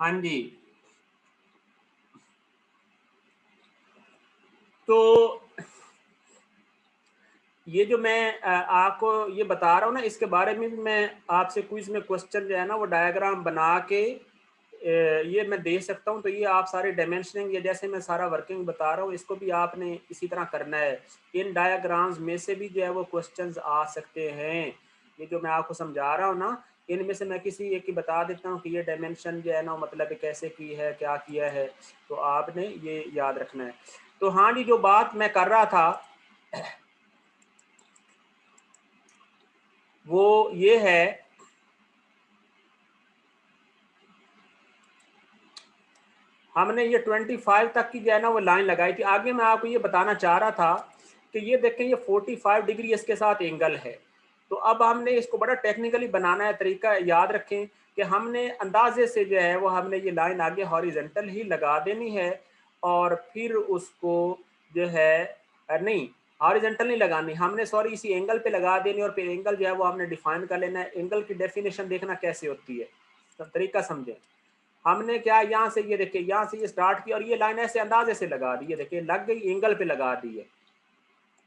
हाँ जी। तो ये जो मैं आपको ये बता रहा हूँ ना, इसके बारे में भी मैं आपसे क्विज में क्वेश्चन जो है ना वो डायग्राम बना के ये मैं दे सकता हूँ। तो ये आप सारे डायमेंशनिंग, ये जैसे मैं सारा वर्किंग बता रहा हूँ, इसको भी आपने इसी तरह करना है। इन डायग्राम्स में से भी जो है वो क्वेश्चंस आ सकते हैं। ये जो मैं आपको समझा रहा हूँ ना, इनमें से मैं किसी एक की बता देता हूँ कि ये डायमेंशन जो है ना मतलब कैसे की है, क्या किया है, तो आपने ये याद रखना है। तो हाँ जी, जो बात मैं कर रहा था वो ये है, हमने ये 25 तक की जो है ना वो लाइन लगाई थी। आगे मैं आपको ये बताना चाह रहा था कि ये देखें, ये 45 डिग्री इसके साथ एंगल है। तो अब हमने इसको बड़ा टेक्निकली बनाना है। तरीका याद रखें कि हमने अंदाजे से जो है वो हमने ये लाइन आगे हॉरिजेंटल ही लगा देनी है, और फिर उसको जो है नहीं, हॉरिजेंटल नहीं लगानी हमने, सॉरी, इसी एंगल पे लगा देनी, और फिर एंगल जो है वो हमने डिफाइन कर लेना है। एंगल की डेफिनेशन देखना कैसे होती है, तो तरीका समझें। हमने क्या, यहाँ से ये देखिए, यहाँ से ये स्टार्ट किया और ये लाइन ऐसे अंदाजे से लगा दी है, देखिए लग गई, एंगल पे लगा दी है,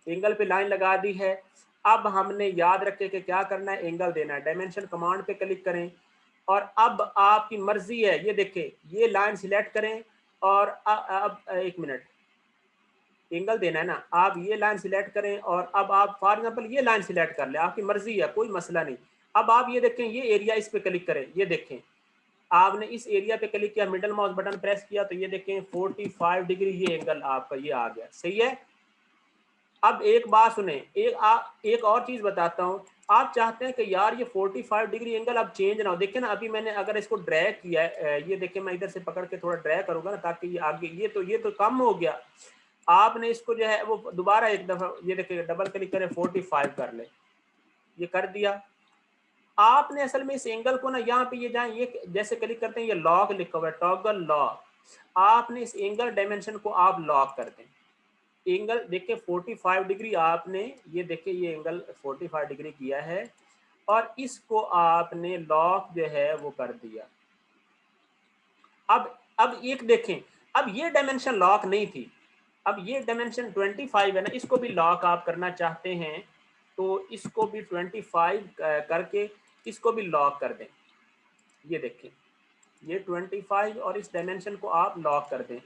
एंगल पे लाइन लगा दी है। अब हमने याद रखे कि क्या करना है, एंगल देना है। डायमेंशन कमांड पे क्लिक करें, और अब आपकी मर्जी है, ये देखें ये लाइन सिलेक्ट करें, और अब एक मिनट, एंगल देना है ना, आप ये लाइन सिलेक्ट करें, और अब आप फॉर एग्जांपल ये लाइन सिलेक्ट कर ले, आपकी मर्जी है, कोई मसला नहीं। अब आप ये देखें, ये एरिया, इस पे क्लिक करें, ये देखें आपने इस एरिया पे क्लिक किया, मिडल माउस बटन प्रेस किया, तो ये देखें 45 डिग्री ये एंगल आपका ये आ गया, सही है। अब एक बात सुने, एक और चीज बताता हूं। आप चाहते हैं कि यार ये 45 डिग्री एंगल अब चेंज ना हो, देखिए ना, अभी मैंने अगर इसको ड्रैग किया है, ये देखिए मैं इधर से पकड़ के थोड़ा ड्रैग करूंगा ना, ताकि ये आगे, ये तो कम हो गया। आपने इसको जो है वो दोबारा एक दफा, ये देखिए डबल क्लिक करें, 45 कर ले, ये कर दिया। आपने असल में इस एंगल को ना, यहाँ पे ये जाए, ये जैसे क्लिक करते हैं, ये लॉक लिखा हुआ है, टॉगल लॉक। आपने इस एंगल डायमेंशन को आप लॉक कर दें। एंगल देखिए 45 डिग्री, आपने ये देखिए ये एंगल 45 डिग्री किया है, और इसको आपने लॉक जो है वो कर दिया। अब एक देखें, अब ये डायमेंशन लॉक नहीं थी, अब ये डायमेंशन 25 है ना, इसको भी लॉक आप करना चाहते हैं, तो इसको भी 25 करके इसको भी लॉक कर दें। ये देखें, ये 25 और इस डायमेंशन को आप लॉक कर दें।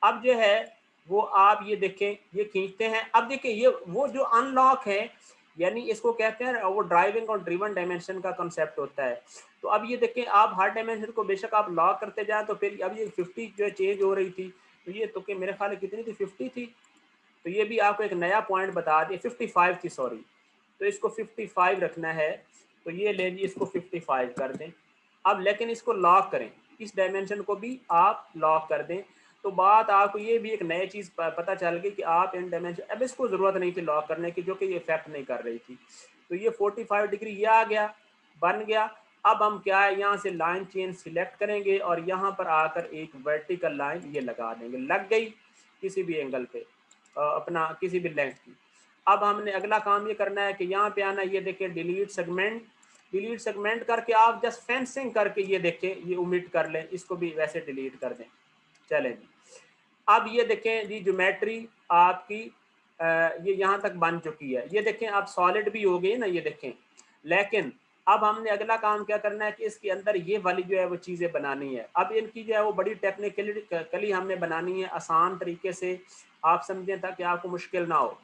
अब जो है वो आप ये देखें, ये खींचते हैं, अब देखिए ये वो जो अनलॉक है, यानी इसको कहते हैं वो ड्राइविंग और ड्रिवन डायमेंशन का कॉन्सेप्ट होता है। तो अब ये देखें, आप हर डायमेंशन को बेशक आप लॉक करते जाए, तो फिर अब ये 50 जो है चेंज हो रही थी, तो ये तो कि मेरे ख्याल में कितनी थी, 50 थी, तो ये भी आपको एक नया पॉइंट बता दिए, 55 थी सॉरी, तो इसको 55 रखना है, तो ये ले जी, इसको 55 कर दें। अब लेकिन इसको लॉक करें, इस डायमेंशन को भी आप लॉक कर दें। तो बात आपको ये भी एक नई चीज़ पता चल गई कि आप इन डायमेंशन, अब इसको ज़रूरत नहीं थी लॉक करने की, जो कि ये इफेक्ट नहीं कर रही थी। तो ये 45 डिग्री ये आ गया, बन गया। अब हम क्या है, यहाँ से लाइन चेन सिलेक्ट करेंगे, और यहाँ पर आकर एक वर्टिकल लाइन ये लगा देंगे, लग गई किसी भी एंगल पे, अपना किसी भी लेंथ की। अब हमने अगला काम ये करना है कि यहाँ पे आना, ये देखें डिलीट सेगमेंट, डिलीट सेगमेंट करके आप जस्ट फेंसिंग करके ये देखें, ये ओमिट कर लें, इसको भी वैसे डिलीट कर दें। चलें जी, अब ये देखें जी, ज्योमेट्री आपकी ये यहाँ तक बन चुकी है, ये देखें अब सॉलिड भी हो गई ना, ये देखें। लेकिन अब हमने अगला काम क्या करना है कि इसके अंदर ये वाली जो है वो चीज़ें बनानी है। अब इनकी जो है वो बड़ी टेक्निकली हमने बनानी है, आसान तरीके से आप समझें, ताकि आपको मुश्किल ना हो।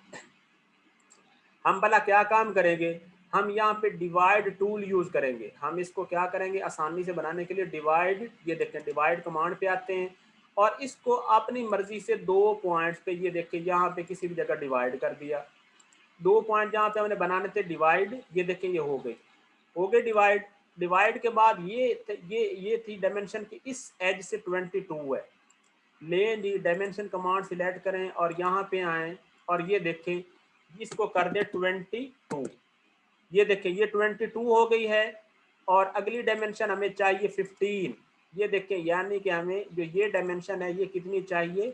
हम भला क्या काम करेंगे, हम यहाँ पे डिवाइड टूल यूज करेंगे। हम इसको क्या करेंगे, आसानी से बनाने के लिए डिवाइड, ये देखें डिवाइड कमांड पे आते हैं, और इसको अपनी मर्जी से दो पॉइंट्स पे, ये देखें यहाँ पे किसी भी जगह डिवाइड कर दिया। दो पॉइंट जहाँ पे हमने बनाने थे डिवाइड, ये देखें ये हो गए डिवाइड। डिवाइड के बाद ये थी डायमेंशन की, इस एज से 22 है। लें जी, डायमेंशन कमांड सिलेक्ट करें, और यहाँ पे आए, और ये देखें इसको कर दे 22। ये देखें ये 22 हो गई है, और अगली डायमेंशन हमें चाहिए 15। ये देखें, यानी कि हमें जो ये डायमेंशन है ये कितनी चाहिए,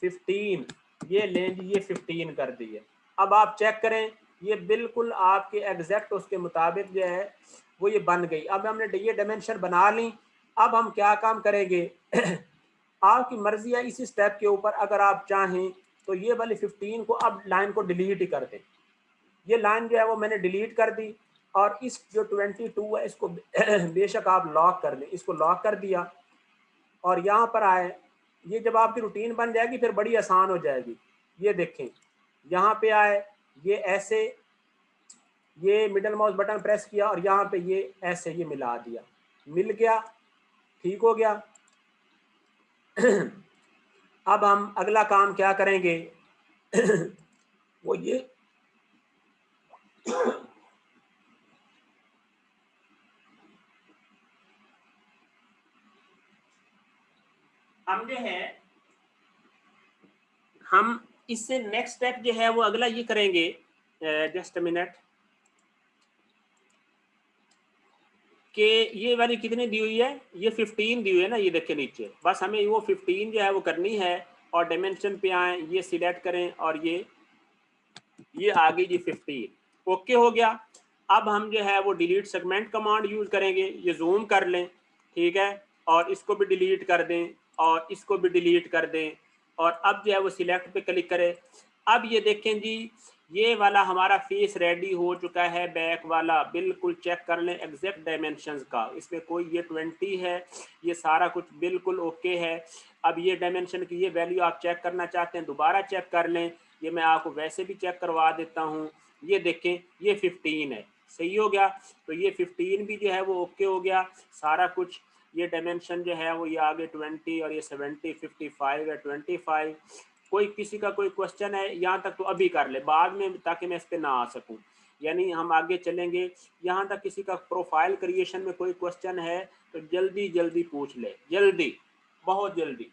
15। ये लें जी, ये 15 कर दी है। अब आप चेक करें, ये बिल्कुल आपके एग्जैक्ट उसके मुताबिक जो है वो ये बन गई। अब हमने ये डायमेंशन बना ली। अब हम क्या काम करेंगे आपकी मर्जी है इसी स्टेप के ऊपर, अगर आप चाहें तो ये वाली 15 को अब लाइन को डिलीट ही कर दें। ये लाइन जो है वो मैंने डिलीट कर दी, और इस जो 22 है इसको बेशक आप लॉक कर लें, इसको लॉक कर दिया और यहाँ पर आए। ये जब आपकी रूटीन बन जाएगी फिर बड़ी आसान हो जाएगी। ये देखें यहाँ पे आए, ये ऐसे, ये मिडल माउस बटन प्रेस किया और यहाँ पे ये ऐसे ये मिला दिया, मिल गया, ठीक हो गया। अब हम अगला काम क्या करेंगे वो ये हम जो है हम इससे नेक्स्ट स्टेप जो है वो अगला ये करेंगे, जस्ट अ मिनट, कि ये वाली कितनी दी हुई है, ये 15 दी हुई है ना, ये देखिए नीचे, बस हमें वो 15 जो है वो करनी है और डायमेंशन पे आए, ये सिलेक्ट करें और ये आ गई जी 15, ओके हो गया। अब हम जो है वो डिलीट सेगमेंट कमांड यूज करेंगे, ये जूम कर लें, ठीक है, और इसको भी डिलीट कर दें और इसको भी डिलीट कर दें, और अब जो है वो सिलेक्ट पे क्लिक करें। अब ये देखें जी, ये वाला हमारा फेस रेडी हो चुका है, बैक वाला बिल्कुल चेक कर लें एग्जैक्ट डायमेंशंस का, इसमें कोई ये 20 है, ये सारा कुछ बिल्कुल ओके है। अब ये डायमेंशन की ये वैल्यू आप चेक करना चाहते हैं दोबारा चेक कर लें, ये मैं आपको वैसे भी चेक करवा देता हूँ। ये देखें ये 15 है, सही हो गया, तो ये 15 भी जो है वो ओके हो गया सारा कुछ। ये डायमेंशन जो है वो ये आगे 20 और ये 70 55 है 25। कोई किसी का कोई क्वेश्चन है यहाँ तक तो अभी कर ले, बाद में ताकि मैं इस पर ना आ सकूँ, यानी हम आगे चलेंगे। यहाँ तक किसी का प्रोफाइल क्रिएशन में कोई क्वेश्चन है तो जल्दी जल्दी पूछ ले, जल्दी, बहुत जल्दी।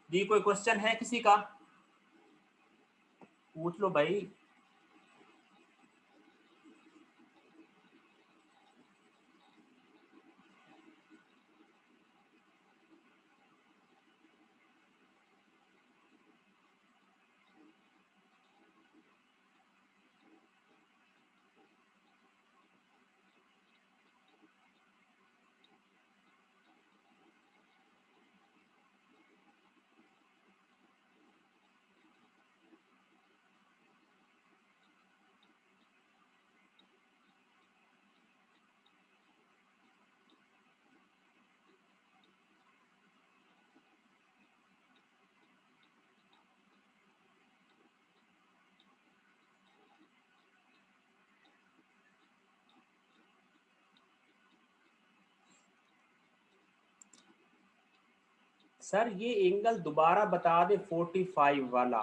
जी कोई क्वेश्चन है किसी का, पूछ लो भाई। सर ये एंगल दोबारा बता दे 45 वाला,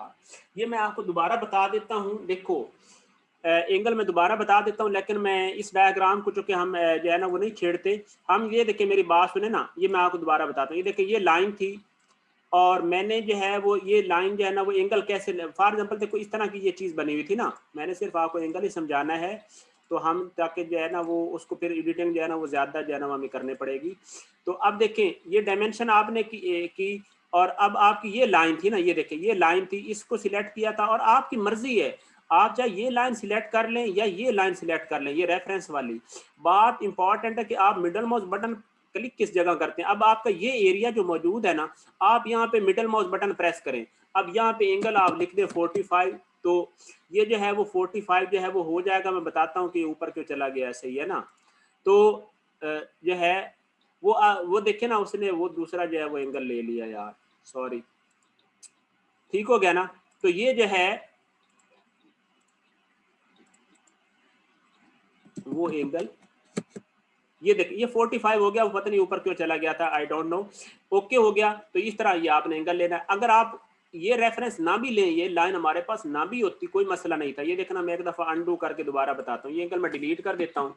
ये मैं आपको दोबारा बता देता हूँ। देखो एंगल मैं दोबारा बता देता हूँ, लेकिन मैं इस डायग्राम को चूंकि हम जो है ना वो नहीं छेड़ते, हम ये देखिए मेरी बात सुने ना, ये मैं आपको दोबारा बताता हूँ। ये देखिए ये लाइन थी और मैंने जो है वो ये लाइन जो है ना वो एंगल कैसे, फॉर एग्जांपल देखो इस तरह की ये चीज़ बनी हुई थी ना, मैंने सिर्फ आपको एंगल ही समझाना है, तो हम ताकि जो है ना वो उसको फिर एडिटिंग जो है ना वो ज़्यादा जो है ना हमें करनी पड़ेगी। तो अब देखें ये डायमेंशन आपने की और अब आपकी ये लाइन थी ना, ये देखें ये लाइन थी, इसको सिलेक्ट किया था और आपकी मर्जी है आप चाहे ये लाइन सिलेक्ट कर लें या ये लाइन सिलेक्ट कर लें, ये रेफरेंस वाली। बात इंपॉर्टेंट है कि आप मिडल माउस बटन क्लिक किस जगह करते हैं। अब आपका ये एरिया जो मौजूद है ना, आप यहाँ पे मिडल माउस बटन प्रेस करें, अब यहाँ पे एंगल आप लिख दें 45, तो ये जो है वो 45 जो है वो हो जाएगा। मैं बताता हूँ कि ऊपर क्यों चला गया, सही है ना। तो जो है वो देखे ना, उसने वो दूसरा जो है वो एंगल ले लिया यार, सॉरी, ठीक हो गया ना। तो ये जो है वो एंगल, ये देखिए ये 45 हो गया, वो पता नहीं ऊपर क्यों चला गया था, आई डोंट नो। ओके हो गया, तो इस तरह ये आपने एंगल लेना है। अगर आप ये रेफरेंस ना भी लें, ये लाइन हमारे पास ना भी होती कोई मसला नहीं था। ये देखना मैं एक दफ़ा अनडू करके दोबारा बताता हूँ, ये एंगल मैं डिलीट कर देता हूँ।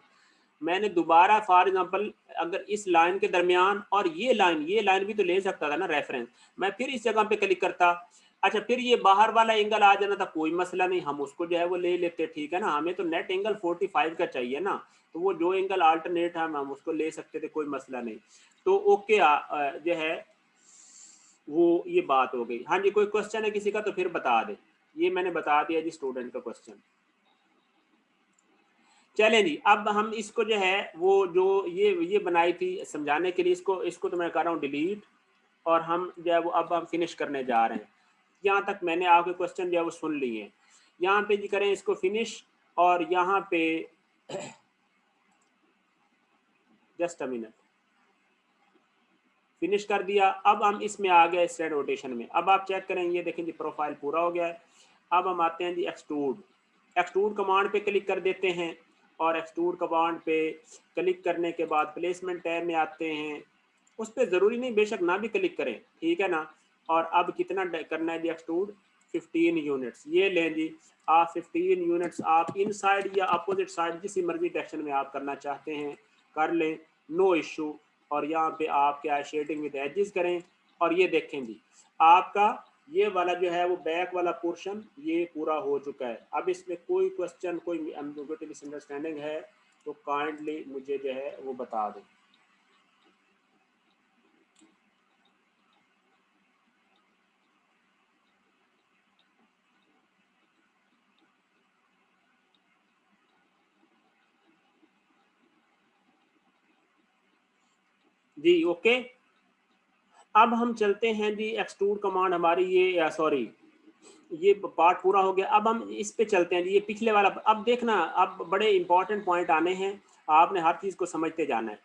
मैंने दोबारा फॉर एग्जांपल अगर इस लाइन के दरमियान और ये लाइन भी तो ले सकता था ना रेफरेंस, मैं फिर इस जगह पे क्लिक करता अच्छा फिर ये बाहर वाला एंगल आ जाना था, कोई मसला नहीं, हम उसको जो है वो ले लेते, ठीक है ना, हमें तो नेट एंगल 45 का चाहिए ना, तो वो जो एंगल अल्टरनेट है हम उसको ले सकते थे, कोई मसला नहीं। तो ओके जो है वो ये बात हो गई। हाँ जी, कोई क्वेश्चन है किसी का तो फिर बता दे, ये मैंने बता दिया जी स्टूडेंट का क्वेश्चन। चले जी, अब हम इसको जो है वो जो ये बनाई थी समझाने के लिए, इसको तो मैं कर रहा हूँ डिलीट, और हम जो है वो अब हम फिनिश करने जा रहे हैं। यहाँ तक मैंने आपके क्वेश्चन जो है वो सुन लिए हैं। यहाँ पे जी करें इसको फिनिश, और यहाँ पे जस्ट अ मिनट, फिनिश कर दिया। अब हम इसमें आ गए स्ट्रेट रोटेशन में। अब आप चेक करें, ये देखें जी प्रोफाइल पूरा हो गया है। अब हम आते हैं जी एक्सट्रूड, एक्सट्रूड कमांड पे क्लिक कर देते हैं, और एक्सट्रूड कमांड पे क्लिक करने के बाद प्लेसमेंट टैब में आते हैं। उस पर ज़रूरी नहीं बेशक ना भी क्लिक करें, ठीक है ना। और अब कितना करना है जी एक्सट्रूड, 15 यूनिट्स, ये लें जी आप 15 यूनिट्स, आप इन साइड या अपोजिट साइड जिस मर्जी डायरेक्शन में आप करना चाहते हैं कर लें, नो इशू। और यहाँ पे आप क्या शेडिंग विद एजेस करें, और ये देखें जी आपका ये वाला जो है वो बैक वाला पोर्शन ये पूरा हो चुका है। अब इसमें कोई क्वेश्चन, कोई एम्बिग्युइटी मिसअंडरस्टैंडिंग है तो काइंडली मुझे जो है वो बता दें। जी ओके। अब हम चलते हैं जी एक्सट्रूड कमांड हमारी ये सॉरी ये पार्ट पूरा हो गया। अब हम इस पे चलते हैं जी, ये पिछले वाला। अब देखना, अब बड़े इंपॉर्टेंट पॉइंट आने हैं, आपने हर चीज़ को समझते जाना है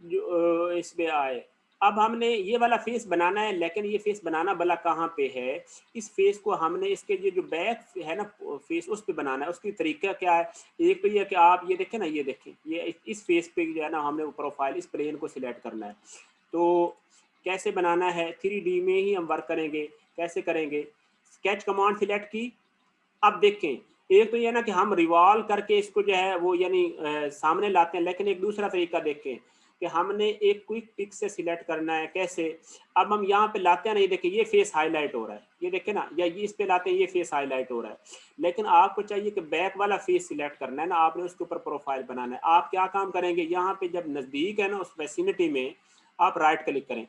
जो इसमें आए। अब हमने ये वाला फेस बनाना है, लेकिन ये फेस बनाना भला कहाँ पे है, इस फेस को हमने इसके जो बैक है ना फेस उस पे बनाना है। उसकी तरीका क्या है, एक तो ये कि आप ये देखें ना, ये देखें ये इस फेस पे जो है ना हमने प्रोफाइल इस प्लेन को सिलेक्ट करना है। तो कैसे बनाना है, 3D में ही हम वर्क करेंगे। कैसे करेंगे, स्केच कमांड सिलेक्ट की। अब देखें, एक तो ये ना कि हम रिवॉल्व करके इसको जो है वो यानी सामने लाते हैं, लेकिन एक दूसरा तरीका देखें कि हमने एक क्विक पिक से सिलेक्ट करना है। कैसे, अब हम यहाँ पे लाते हैं ना, ये देखिए ये फेस हाईलाइट हो रहा है, ये देखें ना, या ये इस पे लाते हैं ये फेस हाईलाइट हो रहा है। लेकिन आपको चाहिए कि बैक वाला फेस सिलेक्ट करना है ना, आपने उसके ऊपर प्रोफाइल बनाना है। आप क्या काम करेंगे, यहाँ पे जब नज़दीक है ना उस वेसिनिटी में आप राइट क्लिक करें।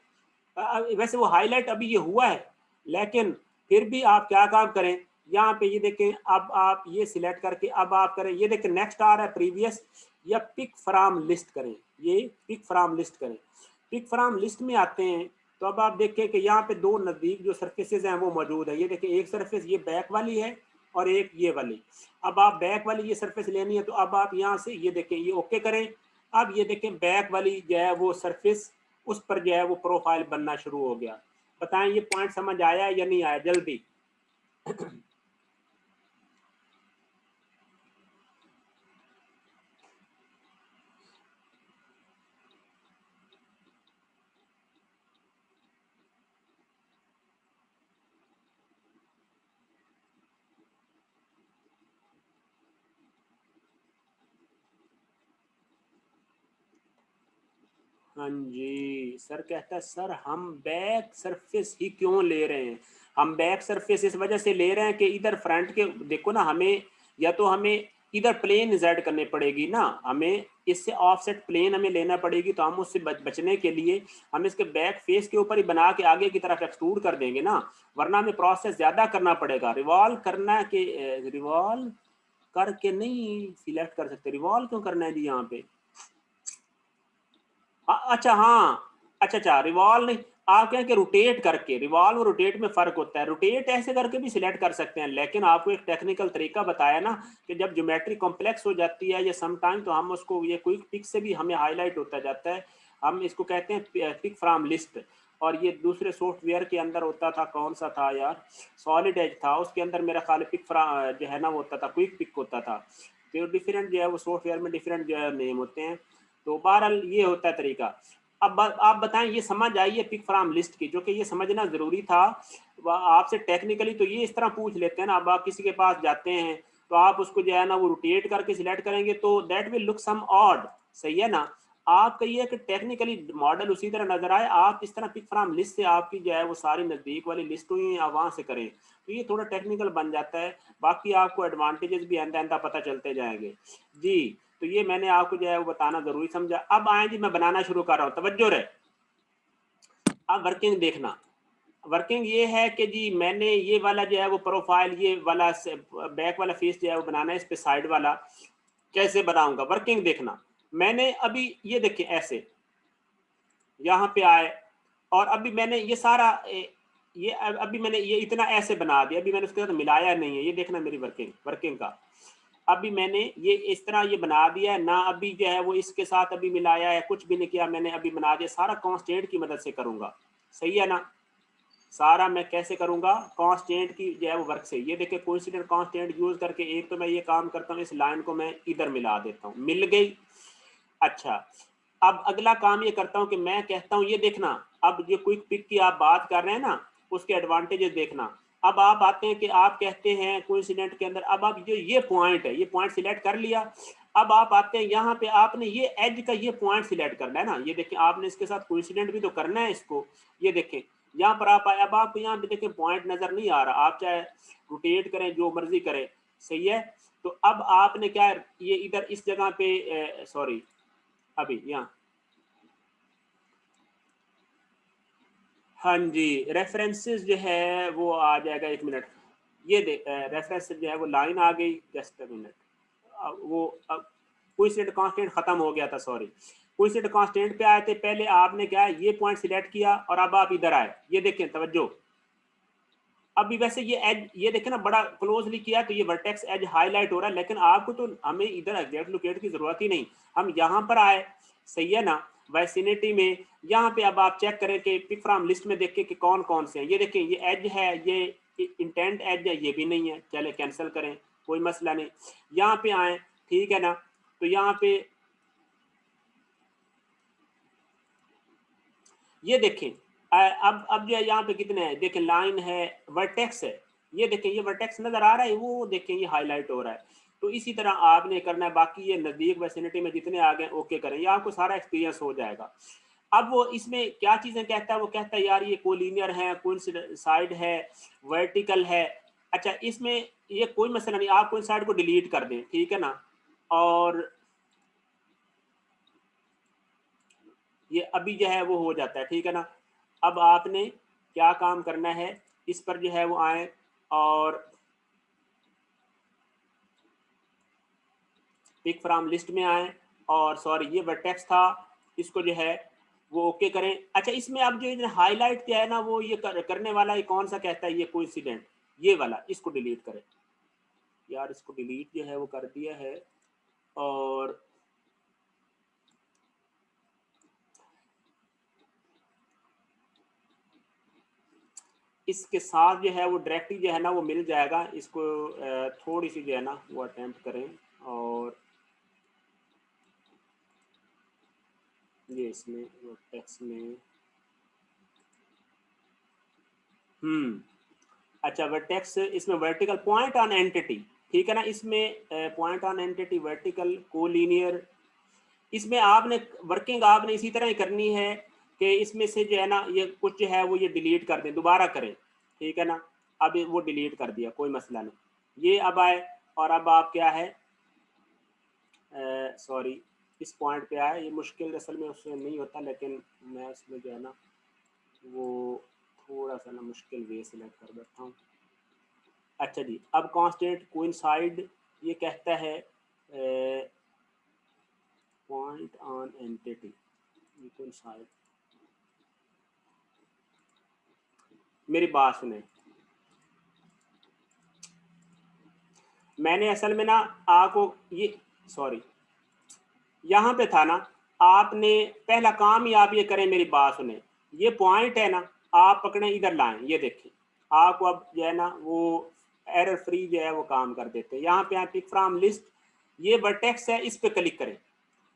वैसे वो हाईलाइट अभी ये हुआ है, लेकिन फिर भी आप क्या काम करें, यहाँ पे ये देखें, अब आप ये सिलेक्ट करके अब आप करें, ये देखें नेक्स्ट आ रहा है प्रीवियस, या पिक फ्रॉम लिस्ट करें, ये पिक फ्रॉम लिस्ट करें। पिक फ्रॉम लिस्ट में आते हैं तो अब आप देखें कि यहाँ पे दो नज़दीक जो सर्फेसेज हैं वो मौजूद है। ये देखें एक सर्फेस ये बैक वाली है और एक ये वाली। अब आप बैक वाली ये सर्फेस लेनी है, तो अब आप यहाँ से ये देखें ये ओके करें। अब ये देखें बैक वाली जो है वो सरफेस, उस पर जो है वो प्रोफाइल बनना शुरू हो गया। बताएं ये पॉइंट समझ आया या नहीं आया, जल्दी। हाँ जी, सर कहता है सर हम बैक सरफेस ही क्यों ले रहे हैं। हम बैक सरफेस इस वजह से ले रहे हैं कि इधर फ्रंट के देखो ना, हमें या तो हमें इधर प्लेन जेड करनी पड़ेगी ना, हमें इससे ऑफसेट प्लेन हमें लेना पड़ेगी। तो हम उससे बचने के लिए हम इसके बैक फेस के ऊपर ही बना के आगे की तरफ एक्सट्रूड कर देंगे ना, वरना हमें प्रोसेस ज़्यादा करना पड़ेगा। रिवॉल्व करना के रिवॉल्व करके नहीं सिलेक्ट कर सकते, रिवॉल्व क्यों करना है जी यहाँ पे। अच्छा हाँ, अच्छा रिवॉल्व नहीं, आप कहें कि रोटेट करके, रिवॉल्व और रोटेट में फ़र्क होता है। रोटेट ऐसे करके भी सिलेक्ट कर सकते हैं, लेकिन आपको एक टेक्निकल तरीका बताया ना कि जब ज्योमेट्री कॉम्प्लेक्स हो जाती है या सम टाइम, तो हम उसको ये क्विक पिक से भी हमें हाईलाइट होता जाता है। हम इसको कहते हैं पिक फ्रॉम लिस्ट। और ये दूसरे सॉफ्टवेयर के अंदर होता था, कौन सा था यार, सॉलिड एज था, उसके अंदर मेरा ख्याल पिक फ्रॉम जो है ना वो होता था, क्विक पिक होता था। तो डिफरेंट जो है वो सॉफ्टवेयर में डिफरेंट जो है नेम होते हैं। तो बहरहाल ये होता है तरीका। अब आप बताएं, ये समझ आई है पिक फ्रॉम लिस्ट की, जो कि ये समझना ज़रूरी था आपसे टेक्निकली। तो ये इस तरह पूछ लेते हैं ना, अब आप किसी के पास जाते हैं तो आप उसको जो है ना वो रोटेट करके सिलेक्ट करेंगे तो that will look some odd, सही है ना। आपका ये है कि टेक्निकली मॉडल उसी तरह नजर आए, आप इस तरह पिक फ्रॉम लिस्ट से आपकी जो है वो सारी नज़दीक वाली लिस्ट हुई आप वहाँ से करें, तो ये थोड़ा टेक्निकल बन जाता है। बाकी आपको एडवांटेजेस भी आंदा आंदा पता चलते जाएंगे जी। तो ये मैंने आपको जो है वो बताना ज़रूरी समझा। अब आए जी, मैं बनाना शुरू कर रहा हूँ, तवज्जो रहे। अब वर्किंग देखना, वर्किंग ये है कि जी मैंने ये वाला जो है वो प्रोफाइल, ये वाला बैक वाला फेस जो है वो बनाना है, इस पे साइड वाला कैसे बनाऊंगा, वर्किंग देखना। मैंने अभी ये देखें ऐसे यहाँ पे आए, और अभी मैंने ये सारा ये अभी मैंने ये इतना ऐसे बना दिया, अभी मैंने उसके साथ मिलाया नहीं है, ये देखना मेरी वर्किंग वर्किंग का। अभी मैंने ये इस तरह ये बना दिया है ना, अभी जो है वो इसके साथ अभी मिलाया है, कुछ भी नहीं किया मैंने, अभी बना दिया, सारा कांस्टेंट की मदद से करूंगा, सही है ना। सारा मैं कैसे करूंगा, कांस्टेंट की जो है वो वर्क से। ये देखिए कोइंसिडेंट कांस्टेंट यूज करके एक तो मैं ये काम करता हूँ, इस लाइन को मैं इधर मिला देता हूँ, मिल गई। अच्छा, अब अगला काम ये करता हूँ कि मैं कहता हूँ ये देखना, अब जो क्विक पिक की आप बात कर रहे हैं ना, उसके एडवांटेजेस देखना। अब आप आते हैं कि आप कहते हैं कोइंसिडेंट के अंदर, अब आप जो ये पॉइंट है, ये पॉइंट सिलेक्ट कर लिया। अब आप आते हैं यहाँ पे, आपने ये एज का ये पॉइंट सिलेक्ट करना है ना, ये देखें आपने इसके साथ कोइंसिडेंट भी तो करना है इसको। ये देखें यहाँ पर आप आए, अब आपको यहाँ पे देखें पॉइंट नजर नहीं आ रहा, आप चाहे रोटेट करें जो मर्जी करें, सही है। तो अब आपने क्या, ये इधर इस जगह पे सॉरी अभी यहाँ, हाँ जी, रेफरेंसेस जो है वो आ जाएगा, एक मिनट, ये देख रेफरेंस जो है वो लाइन आ गई, जस्ट अ मिनट। वो कोइंसिडेंट कांस्टेंट खत्म हो गया था, सॉरी। कोइंसिडेंट कांस्टेंट पे आए थे पहले, आपने क्या है ये पॉइंट सिलेक्ट किया और अब आप इधर आए, ये देखें तवज्जो। अभी वैसे ये एज ये देखें ना, बड़ा क्लोजली किया तो ये वर्टेक्स एज हाईलाइट हो रहा है, लेकिन आपको तो हमें इधर एग्जैक्ट लोकेट की जरूरत ही नहीं, हम यहाँ पर आए, सही है ना, वाइसिनिटी में। यहाँ पे अब आप चेक करें कि पिक फ्रॉम लिस्ट में देखें कि कौन कौन से हैं, ये देखें ये एज है, ये इंटेंट एज है, ये भी नहीं है, चले कैंसिल करें, कोई मसला नहीं। यहाँ पे आए, ठीक है ना, तो यहाँ पे ये देखें अब जो है यहाँ पे कितने हैं, देखें लाइन है, वर्टेक्स है, ये देखें ये वर्टेक्स नजर आ रहा है, वो देखें ये हाईलाइट हो रहा है। तो इसी तरह आपने करना है, बाकी ये नजदीक वैसिनिटी में जितने आ गए ओके करें, ये आपको सारा एक्सपीरियंस हो जाएगा। अब वो इसमें क्या चीजें कहता है, वो कहता है यार ये कोलिनियर है, कोइंसाइड है, वर्टिकल है। अच्छा, इसमें ये कोई मसला नहीं, आप कोइंसाइड को डिलीट कर दें, ठीक है ना। और ये अभी जो है वो हो जाता है, ठीक है ना। अब आपने क्या काम करना है, इस पर जो है वो आए, और पिक फ्रॉम लिस्ट में आए, और सॉरी ये वर्टेक्स था, इसको जो है वो ओके करें। अच्छा, इसमें अब जो हाईलाइट किया है ना, वो ये करने वाला ये कौन सा कहता है, ये कोइंसिडेंट, ये वाला, इसको डिलीट करें यार, इसको डिलीट जो है वो कर दिया है। और इसके साथ जो है वो डायरेक्टली जो है ना वो मिल जाएगा, इसको थोड़ी सी जो है ना वो अटेम्प्ट करें, और ये इसमें टेक्स्ट में अच्छा, वर्टेक्स इसमें वर्टिकल पॉइंट ऑन एंटिटी, ठीक है ना, इसमें point on entity vertical collinear, इसमें आपने वर्किंग आपने इसी तरह ही करनी है कि इसमें से जो है ना ये कुछ जो है वो ये डिलीट कर दें, दोबारा करें, ठीक है ना। अब वो डिलीट कर दिया, कोई मसला नहीं, ये अब आए, और अब आप क्या है, सॉरी इस पॉइंट पे आए, ये मुश्किल असल में उससे नहीं होता, लेकिन मैं उसमें जो है ना वो थोड़ा सा ना मुश्किल वे सिलेक्ट कर देता हूँ। अच्छा जी, अब कांस्टेंट कोइंसाइड ये कहता है पॉइंट ऑन एंटिटी कोइंसाइड, मेरी बात सुने, मैंने असल में ना आपको ये सॉरी यहाँ पे था ना, आपने पहला काम ही आप ये करें, मेरी बात सुने, ये पॉइंट है ना, आप पकड़े इधर लाएं, ये देखें आपको अब जो है ना वो एरर फ्री जो है वो काम कर देते हैं। यहाँ पे आप पिक फ्रॉम लिस्ट, ये वर्टेक्स है, इस पे क्लिक करें,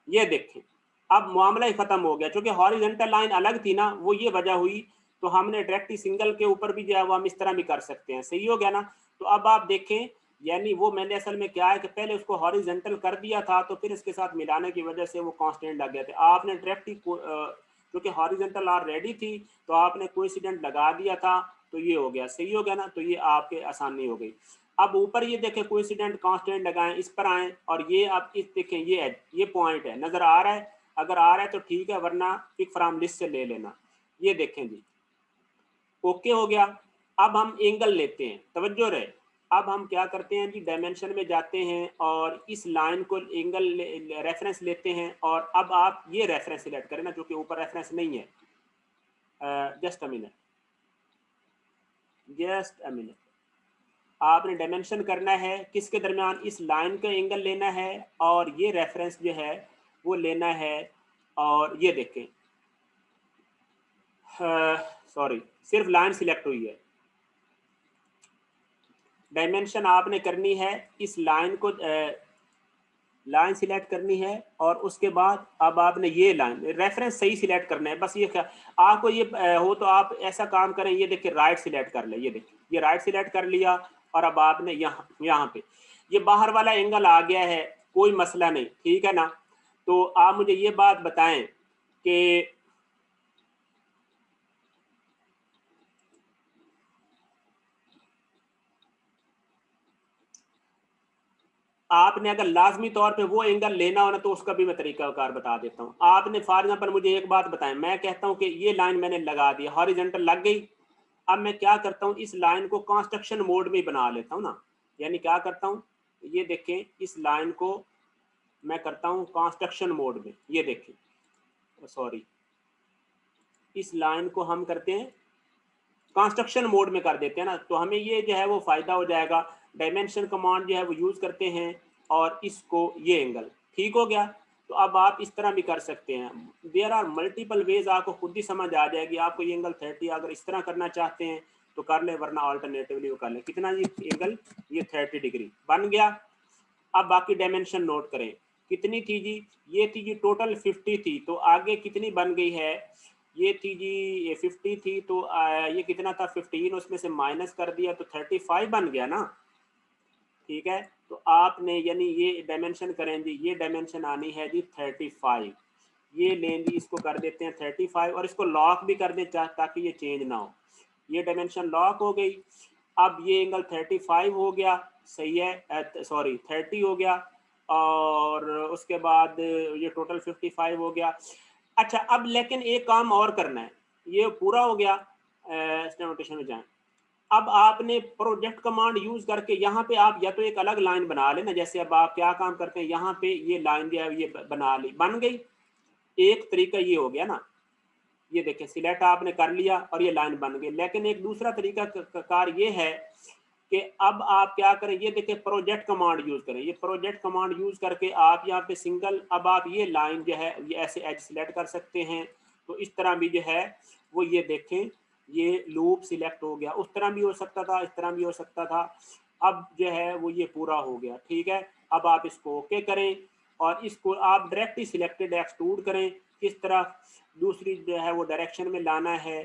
ये देखें अब मामला ही खत्म हो गया, क्योंकि हॉरिजॉन्टल लाइन अलग थी ना, वो ये वजह हुई, तो हमने डायरेक्टली सिंगल के ऊपर भी जो है वो हम इस तरह भी कर सकते हैं, सही हो गया ना। तो अब आप देखें यानी वो मैंने असल में क्या है कि पहले उसको हॉरिजेंटल कर दिया था, तो फिर इसके साथ मिलाने की वजह से वो कांस्टेंट लग गए थे। आपने डायरेक्ट ही क्योंकि हॉरिजेंटल ऑलरेडी थी, तो आपने कोइंसिडेंट लगा दिया था, तो ये हो गया, सही हो गया ना, तो ये आपके आसानी हो गई। अब ऊपर ये देखें कोइंसिडेंट कांस्टेंट लगाएं, इस पर आए और ये आप इस देखें, ये पॉइंट है, नजर आ रहा है? अगर आ रहा है तो ठीक है, वरना पिक फ्रॉम लिस्ट से ले लेना। ये देखें जी, ओके हो गया। अब हम एंगल लेते हैं, तवज्जो रहे। अब हम क्या करते हैं जी, डायमेंशन में जाते हैं और इस लाइन को एंगल रेफरेंस लेते हैं, और अब आप ये रेफरेंस सिलेक्ट करें ना, जो कि ऊपर रेफरेंस नहीं है। Just a minute, just a minute. आपने डायमेंशन करना है किसके दरमियान, इस लाइन का एंगल लेना है, और ये रेफरेंस जो है वो लेना है। और ये देखें, सॉरी, सिर्फ लाइन सिलेक्ट हुई है। डायमेंशन आपने करनी है, इस लाइन को लाइन सिलेक्ट करनी है, और उसके बाद अब आपने ये लाइन रेफरेंस सही सिलेक्ट करना है। बस ये क्या, आपको ये हो तो आप ऐसा काम करें, ये देखिए राइट सिलेक्ट कर ले, ये देखिए ये राइट सिलेक्ट कर लिया, और अब आपने यहाँ पे ये बाहर वाला एंगल आ गया है, कोई मसला नहीं, ठीक है ना। तो आप मुझे ये बात बताएं कि आपने अगर लाजमी तौर पे वो एंगल लेना हो ना, तो उसका भी मैं तरीकाकार बता देता हूँ। आपने फॉर एग्जाम्पल मुझे एक बात बताएं, मैं कहता हूँ कि ये लाइन मैंने लगा दी, हॉरिजॉन्टल लग गई। अब मैं क्या करता हूँ, इस लाइन को कंस्ट्रक्शन मोड में बना लेता हूँ ना। यानी क्या करता हूँ, ये देखें, इस लाइन को मैं करता हूँ कंस्ट्रक्शन मोड में, ये देखें, सॉरी, इस लाइन को हम करते हैं कंस्ट्रक्शन मोड में कर देते हैं ना, तो हमें ये जो है वो फायदा हो जाएगा। डायमेंशन कमांड जो है वो यूज करते हैं, और इसको ये एंगल ठीक हो गया। तो अब आप इस तरह भी कर सकते हैं। देयर आर मल्टीपल वेज, आपको खुद ही समझ आ जाएगी। आपको ये एंगल 30 अगर इस तरह करना चाहते हैं तो कर ले, वरना ऑल्टरनेटिवली वो कर ले। कितना ये एंगल, ये 30 डिग्री बन गया। अब बाकी डायमेंशन नोट करें, कितनी थी जी, ये थी जी टोटल 50 थी, तो आगे कितनी बन गई है, ये थी जी, ये 50 थी, तो ये कितना था 15, उसमें से माइनस कर दिया तो 35 बन गया ना, ठीक है। तो आपने यानी ये डायमेंशन करें जी, ये डायमेंशन आनी है जी 35, ये लें जी, इसको कर देते हैं 35, और इसको लॉक भी कर दें ताकि ये चेंज ना हो। ये डायमेंशन लॉक हो गई। अब ये एंगल 35 हो गया, सही है, सॉरी 30 हो गया, और उसके बाद ये टोटल 55 हो गया। अच्छा, अब लेकिन एक काम और करना है, ये पूरा हो गया, नोटेशन में जाएं। अब आपने प्रोजेक्ट कमांड यूज करके यहाँ पे आप या तो एक अलग लाइन बना लेना, जैसे अब आप क्या काम करते हैं, यहाँ पे ये लाइन जो है ये बना ली, बन गई। एक तरीका ये हो गया ना, ये देखें सिलेक्ट आपने कर लिया और ये लाइन बन गई। लेकिन एक दूसरा तरीका कार ये है कि अब आप क्या करें, ये देखें प्रोजेक्ट कमांड यूज करें। ये प्रोजेक्ट कमांड यूज करके आप यहाँ पे सिंगल, अब आप ये लाइन जो है ये ऐसे एज सिलेक्ट कर सकते हैं। तो इस तरह भी जो है वो, ये देखें, ये लूप सिलेक्ट हो गया, उस तरह भी हो सकता था, इस तरह भी हो सकता था। अब जो है वो ये पूरा हो गया, ठीक है। अब आप इसको ओके करें, और इसको आप डायरेक्ट ही सिलेक्टेड एक्सट्रूड करें। किस तरफ, दूसरी जो है वो डायरेक्शन में लाना है,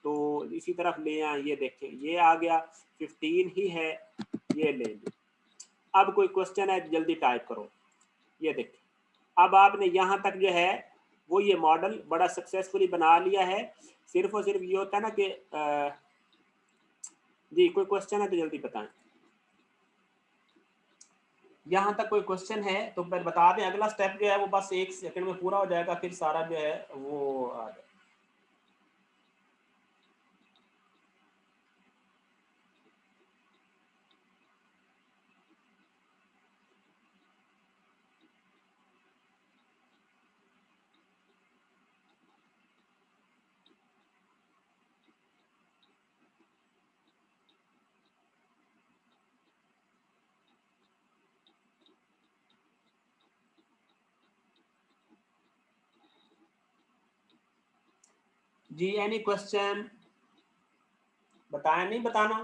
तो इसी तरफ ले आए। ये देखें ये आ गया, 15 ही है, ये ले ली। अब कोई क्वेश्चन है जल्दी टाइप करो। ये देखें, अब आपने यहाँ तक जो है वो ये मॉडल बड़ा सक्सेसफुली बना लिया है। सिर्फ और सिर्फ ये होता है ना कि जी कोई क्वेश्चन है तो जल्दी बताएं। यहाँ तक कोई क्वेश्चन है तो फिर बता दें, अगला स्टेप जो है वो बस 1 सेकंड में पूरा हो जाएगा, फिर सारा जो है वो आ जाए। जी एनी क्वेश्चन, बताएं, नहीं बताना?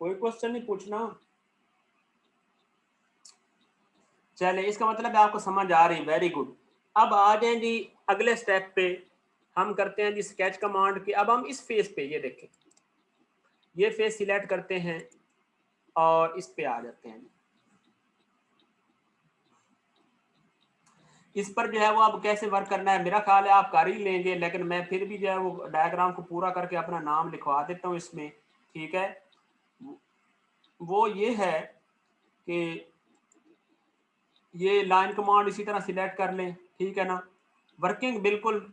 कोई क्वेश्चन नहीं पूछना? चले, इसका मतलब है आपको समझ आ रही, वेरी गुड। अब आ जाए जी अगले स्टेप पे, हम करते हैं जी स्केच कमांड की। अब हम इस फेस पे, ये देखें, ये फेस सिलेक्ट करते हैं और इस पे आ जाते हैं। इस पर जो है वो अब कैसे वर्क करना है, मेरा ख्याल है आप कर ही लेंगे, लेकिन मैं फिर भी जो है वो डायग्राम को पूरा करके अपना नाम लिखवा देता हूँ इसमें। ठीक है, वो ये है कि ये लाइन कमांड इसी तरह सिलेक्ट कर लें। ठीक है ना, वर्किंग बिल्कुल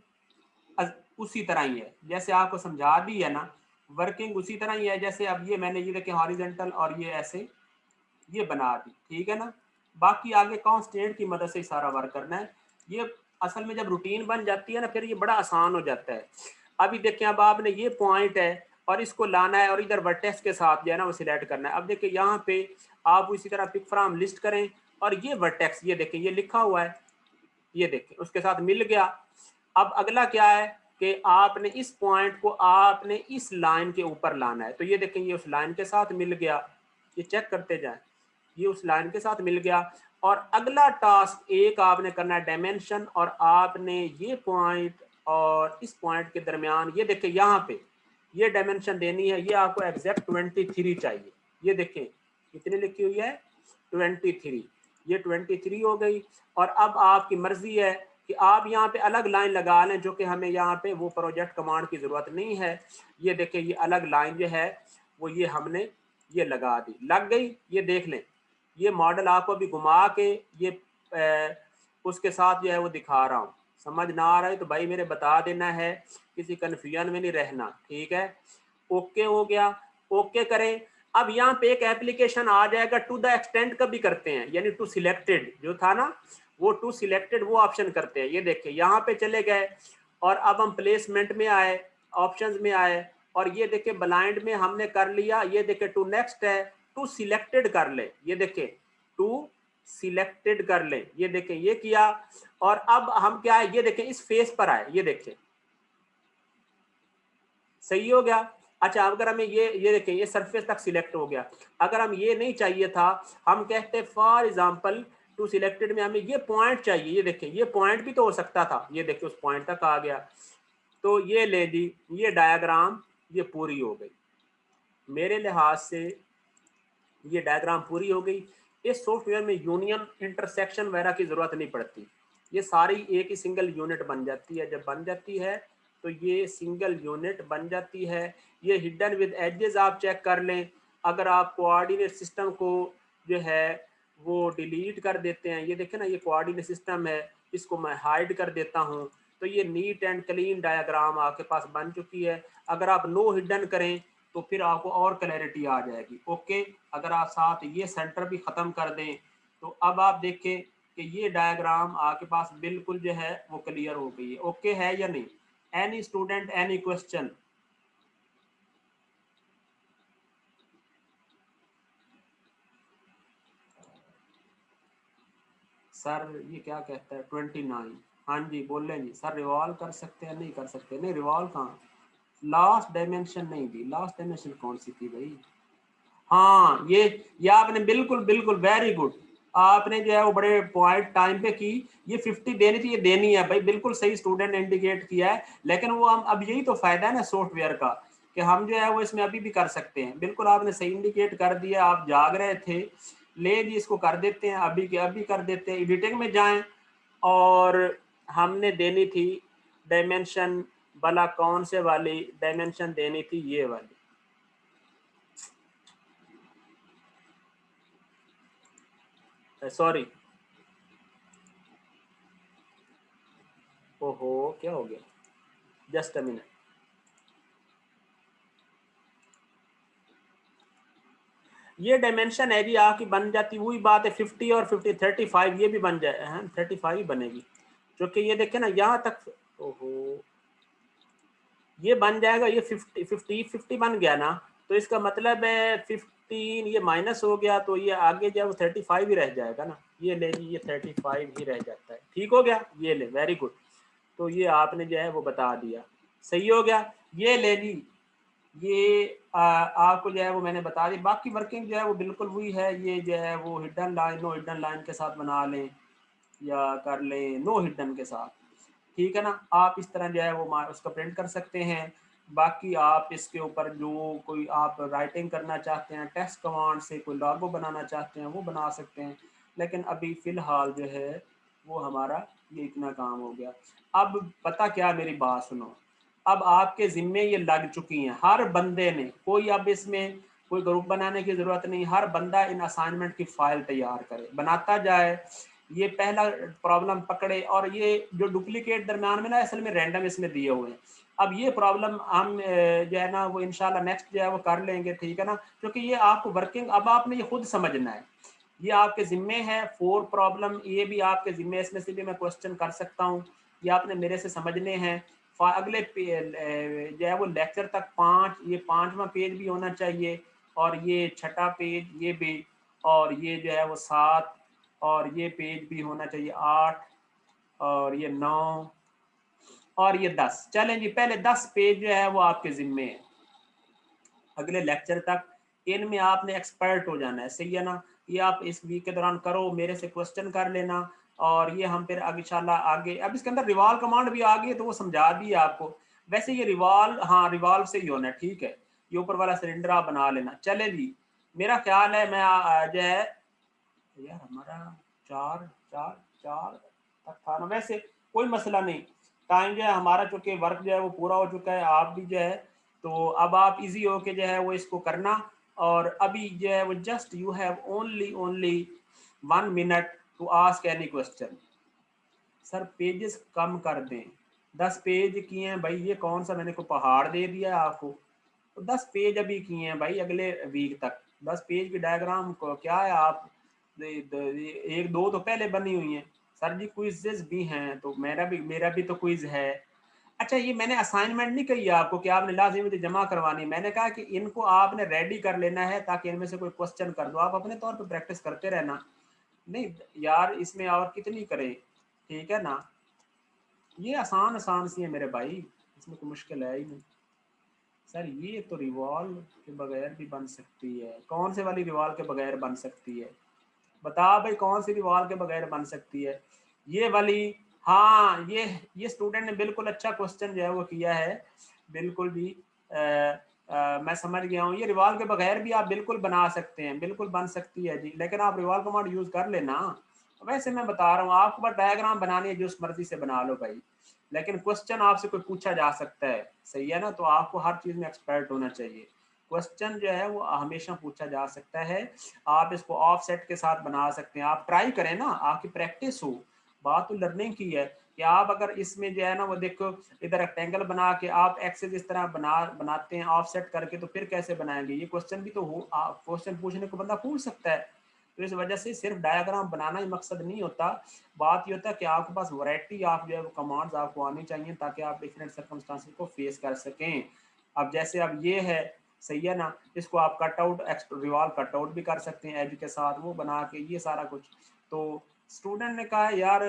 उसी तरह ही है जैसे आपको समझा दी है ना, वर्किंग उसी तरह ही है जैसे अब ये मैंने ये देखे हॉरिजॉन्टल और ये ऐसे ये बना दी। ठीक है ना, बाकी आगे कांस्टेंट की मदद से सारा वर्क करना है। ये असल में जब रूटीन बन जाती है ना, फिर ये बड़ा आसान हो जाता है। अभी देखें, अब आपने ये पॉइंट है और इसको लाना है और इधर वर्टेक्स के साथ जो है ना वो सिलेक्ट करना है। अब देखिए यहाँ पे आप इसी तरह पिक फ्रॉम लिस्ट करें और ये वर्टेक्स, ये देखें ये लिखा हुआ है, ये देखें उसके साथ मिल गया। अब अगला क्या है कि आपने इस पॉइंट को आपने इस लाइन के ऊपर लाना है। तो ये देखें ये उस लाइन के साथ मिल गया, ये चेक करते जाएं, ये उस लाइन के साथ मिल गया। और अगला टास्क एक आपने करना है डायमेंशन, और आपने ये पॉइंट और इस पॉइंट के दरमियान ये देखें यहाँ पे ये डायमेंशन देनी है। ये आपको एग्जैक्ट 23 चाहिए। ये देखें कितनी लिखी हुई है, 23। ये 23 हो गई। और अब आपकी मर्जी है कि आप यहाँ पे अलग लाइन लगा लें, जो कि हमें यहाँ पे वो प्रोजेक्ट कमांड की ज़रूरत नहीं है। ये देखें ये अलग लाइन जो है वो ये हमने ये लगा दी, लग गई। ये देख लें, ये मॉडल आपको अभी घुमा के ये उसके साथ जो है वो दिखा रहा हूँ। समझ ना आ रहा है तो भाई मेरे बता देना है, किसी कन्फ्यूजन में नहीं रहना। ठीक है, ओके हो गया, ओके करें। अब यहाँ पे एक एप्लीकेशन आ जाएगा, टू द एक्सटेंट का भी करते हैं, यानी टू सिलेक्टेड जो था ना, वो टू सिलेक्टेड वो ऑप्शन करते हैं। ये देखिए यहाँ पे चले गए और अब हम प्लेसमेंट में आए, ऑप्शंस में आए, और ये देखे ब्लाइंड में हमने कर लिया। ये देखे टू नेक्स्ट है, टू सिलेक्टेड कर ले। ये देखे टू सिलेक्टेड कर ले, ये देखें ये किया। और अब हम क्या है, ये देखें इस फेस पर आए, ये देखें सही हो गया। अच्छा, अगर हमें ये देखें ये सरफेस तक सिलेक्ट हो गया। अगर हम ये नहीं चाहिए था, हम कहते फॉर एग्जांपल टू सिलेक्टेड में हमें ये पॉइंट चाहिए। ये देखें ये पॉइंट भी तो हो सकता था, ये देखिए उस पॉइंट तक आ गया। तो ये ले जी, ये डायग्राम ये पूरी हो गई मेरे लिहाज से, ये डायग्राम पूरी हो गई। इस सॉफ्टवेयर में यूनियन इंटरसेक्शन वगैरह की ज़रूरत नहीं पड़ती, ये सारी एक ही सिंगल यूनिट बन जाती है। जब बन जाती है तो ये सिंगल यूनिट बन जाती है। ये हिडन विद एजेस आप चेक कर लें। अगर आप कोऑर्डिनेट सिस्टम को जो है वो डिलीट कर देते हैं, ये देखें ना ये कोऑर्डिनेट सिस्टम है, इसको मैं हाइड कर देता हूँ, तो ये नीट एंड क्लीन डायग्राम आपके पास बन चुकी है। अगर आप नो हिडन करें तो फिर आपको और क्लैरिटी आ जाएगी। ओके, अगर आप साथ ये सेंटर भी ख़त्म कर दें तो अब आप देखें कि ये डायग्राम आपके पास बिल्कुल जो है वो क्लियर हो गई है। ओके है या नहीं? Any student any question? Sir ये क्या कहता है 29? हाँ जी बोलें जी सर, रिवॉल्व कर सकते हैं? नहीं कर सकते, नहीं रिवॉल्व कहाँ, लास्ट डायमेंशन नहीं दी, लास्ट डायमेंशन कौन सी थी भाई? हाँ ये आपने बिल्कुल बिल्कुल वेरी गुड, आपने जो है वो बड़े पॉइंट टाइम पे की। ये 50 देनी थी, ये देनी है भाई, बिल्कुल सही स्टूडेंट ने इंडिकेट किया है। लेकिन वो हम अब यही तो फायदा है ना सॉफ्टवेयर का, कि हम जो है वो इसमें अभी भी कर सकते हैं। बिल्कुल आपने सही इंडिकेट कर दिया, आप जाग रहे थे, ले जी इसको कर देते हैं, अभी के अभी कर देते हैं। एडिटिंग में जाएं और हमने देनी थी डायमेंशन भला कौन से वाली डायमेंशन देनी थी, ये वाली। सॉरी, ओहो क्या हो गया, जस्ट अ मिनट। ये डायमेंशन है जी आपकी बन जाती, वही बात है 50 और 50 35 ये भी बन जाए, 35 ही बनेगी, क्योंकि ये देखे ना यहाँ तक। ओहो ये बन जाएगा, ये 50 बन गया ना, तो इसका मतलब है 15 ये माइनस हो गया, तो ये आगे जो है वो 35 ही रह जाएगा ना। ये ले जी ये 35 ही रह जाता है। ठीक हो गया, ये ले वेरी गुड। तो ये आपने जो है वो बता दिया, सही हो गया। ये ले ली, ये आपको जो है वो मैंने बता दी। बाकी वर्किंग जो है वो बिल्कुल वही है। ये जो है वो हिडन लाइन और हिडन लाइन के साथ बना लें, या कर लें नो हिडन के साथ, ठीक है ना। आप इस तरह जो है वो उसका प्रिंट कर सकते हैं। बाकी आप इसके ऊपर जो कोई आप राइटिंग करना चाहते हैं, टेक्स्ट कमांड से कोई लॉगो बनाना चाहते हैं वो बना सकते हैं। लेकिन अभी फ़िलहाल जो है वो हमारा ये इतना काम हो गया। अब पता क्या, मेरी बात सुनो, अब आपके ज़िम्मे ये लग चुकी हैं हर बंदे ने, कोई अब इसमें कोई ग्रुप बनाने की ज़रूरत नहीं, हर बंदा इन असाइनमेंट की फ़ाइल तैयार करे, बनाता जाए। ये पहला प्रॉब्लम पकड़े, और ये जो डुप्लीकेट दरम्यान में ना असल में रैंडम इसमें दिए हुए हैं। अब ये प्रॉब्लम हम जो है ना वो इंशाल्लाह नेक्स्ट जो है वो कर लेंगे, ठीक है ना, क्योंकि ये आपको वर्किंग अब आपने ये खुद समझना है, ये आपके ज़िम्मे है। 4 प्रॉब्लम ये भी आपके ज़िम्मे, इसमें से भी मैं क्वेश्चन कर सकता हूँ, ये आपने मेरे से समझने हैं। अगले जो है वो लेक्चर तक 5, ये 5वां पेज भी होना चाहिए, और ये 6ठा पेज ये भी, और ये जो है वो 7, और ये पेज भी होना चाहिए 8, और ये 9, और ये 10। चलें जी, पहले 10 पेज जो है वो आपके ज़िम्मे है। अगले लेक्चर तक इनमें आपने एक्सपर्ट हो जाना है, सही है ना। ये आप इस वीक के दौरान करो, मेरे से क्वेश्चन कर लेना, और ये हम फिर अब इंशाल्लाह आगे, अब इसके अंदर रिवॉल्व कमांड भी आ गई है तो वो समझा दी है आपको। वैसे ये रिवॉल्व, हाँ रिवॉल्व से ही होना है, ठीक है। ये ऊपर वाला सिलेंडर आप बना लेना। चले जी, मेरा ख्याल है मैं जो है यार हमारा 4 4 4 तक था ना, वैसे कोई मसला नहीं। टाइम जो है हमारा, चूँकि वर्क जो है वो पूरा हो चुका है, आप भी जो है, तो अब आप ईज़ी होके जो है वो इसको करना। और अभी जो है वो just you have only only 1 minute to ask any question. Sir pages कम कर दें, 10 पेज किए हैं भाई, ये कौन सा मैंने को पहाड़ दे दिया है आपको। तो 10 पेज अभी किए हैं भाई, अगले वीक तक 10 पेज की डायग्राम को क्या है आप, एक दो तो पहले बनी हुई हैं। सर जी क्विज़ेस भी हैं, तो मेरा भी तो क्विज़ है। अच्छा, ये मैंने असाइनमेंट नहीं कही है आपको कि आपने लाज़िम मुझे जमा करवानी है, मैंने कहा कि इनको आपने रेडी कर लेना है ताकि इनमें से कोई क्वेश्चन कर दो, आप अपने तौर पे प्रैक्टिस करते रहना। नहीं यार, इसमें और कितनी करें, ठीक है ना। ये आसान आसान सी है मेरे भाई, इसमें कोई मुश्किल है ही नहीं। सर ये तो रिवॉल्व के बगैर भी बन सकती है, कौन से वाली रिवॉल्व के बगैर बन सकती है, बता भाई कौन सी रिवॉल्व के बगैर बन सकती है। ये वाली, हाँ ये स्टूडेंट ने बिल्कुल अच्छा क्वेश्चन जो है वो किया है, बिल्कुल भी मैं समझ गया हूँ। ये रिवॉल्व के बगैर भी आप बिल्कुल बना सकते हैं, बिल्कुल बन सकती है जी, लेकिन आप रिवॉल्व कमांड यूज कर लेना। वैसे मैं बता रहा हूँ आपको, बस डायग्राम बनानी है, जो उस मर्जी से बना लो भाई, लेकिन क्वेश्चन आपसे कोई पूछा जा सकता है, सही है ना, तो आपको हर चीज में एक्सपर्ट होना चाहिए। क्वेश्चन जो है वो हमेशा पूछा जा सकता है। आप इसको ऑफ सेट के साथ बना सकते हैं, आप ट्राई करें ना, आपकी प्रैक्टिस हो। बात तो लर्निंग की है कि आप अगर इसमें जो है ना वो देखो, इधर रेक्टेंगल बना के आप एक्सेस इस तरह बनाते हैं ऑफ सेट करके, तो फिर कैसे बनाएंगे, ये क्वेश्चन भी तो हो, क्वेश्चन पूछने को बंदा पूछ सकता है। तो इस वजह से सिर्फ डायग्राम बनाना ही मकसद नहीं होता, बात ये होता है कि आपके पास वैरायटी ऑफ जो है वो कमांड्स आपको आनी चाहिए ताकि आप डिफरेंट सर्कमस्टांसेस को फेस कर सकें। अब जैसे अब ये है, सही है ना, इसको आप cut out revolve cut out भी कर सकते हैं एज के साथ, वो बना के ये सारा कुछ। तो स्टूडेंट ने कहा यार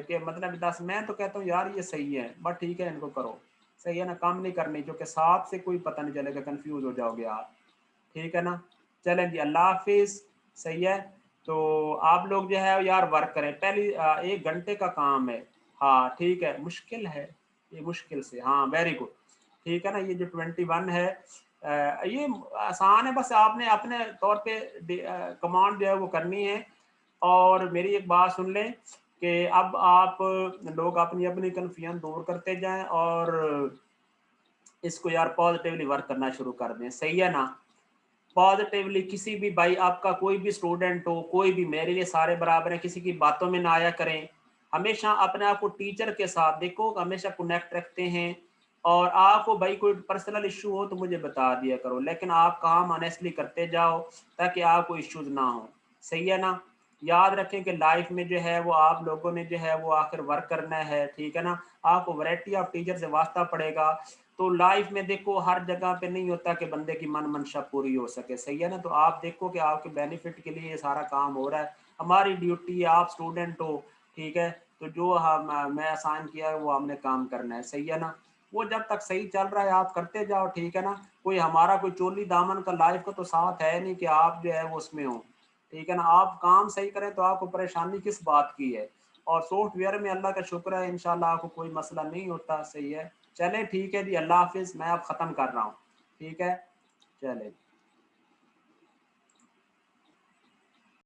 कि मतलब 10, मैं तो कहता हूँ यार ये सही है, बट ठीक है इनको करो, सही है ना, काम नहीं करनी, क्योंकि साथ से कोई पता नहीं चलेगा, कंफ्यूज हो जाओगे आप, ठीक है ना। चलें जी, अल्लाह हाफिज, सही है। तो आप लोग जो है यार वर्क करें, पहली 1 घंटे का काम है। हाँ ठीक है, मुश्किल है ये, मुश्किल से, हाँ वेरी गुड, ठीक है ना। ये जो 21 है ये आसान है, बस आपने अपने तौर पे कमांड जो है वो करनी है। और मेरी एक बात सुन लें कि अब आप लोग अपनी अपनी कन्फ्यूजन दूर करते जाएं, और इसको यार पॉजिटिवली वर्क करना शुरू कर दें, सही है ना। पॉजिटिवली किसी भी भाई, आपका कोई भी स्टूडेंट हो, कोई भी, मेरे लिए सारे बराबर हैं, किसी की बातों में ना आया करें। हमेशा अपने आप को टीचर के साथ देखो, हमेशा कनेक्ट रखते हैं। और आपको भाई कोई पर्सनल इशू हो तो मुझे बता दिया करो, लेकिन आप काम ऑनेस्टली करते जाओ ताकि आपको इश्यूज ना हो, सही है ना। याद रखें कि लाइफ में जो है वो आप लोगों ने जो है वो आखिर वर्क करना है, ठीक है ना। आपको वैरायटी ऑफ टीचर से वास्ता पड़ेगा। तो लाइफ में देखो हर जगह पे नहीं होता कि बंदे की मन मंशा पूरी हो सके, सही है ना। तो आप देखो कि आपके बेनिफिट के लिए ये सारा काम हो रहा है, हमारी ड्यूटी है, आप स्टूडेंट हो, ठीक है। तो जो हम मैं असाइन किया है वो हमने काम करना है, सही है ना। वो जब तक सही चल रहा है आप करते जाओ, ठीक है ना। कोई हमारा कोई चोली दामन का लाइफ का तो साथ है नहीं कि आप जो है वो उसमें हो, ठीक है ना। आप काम सही करें तो आपको परेशानी किस बात की है। और सॉफ्टवेयर में अल्लाह का शुक्र है, इंशाल्लाह आपको कोई मसला नहीं होता। सही है, चलें ठीक है जी, अल्लाह हाफिज़। मैं अब ख़त्म कर रहा हूँ, ठीक है, चलें।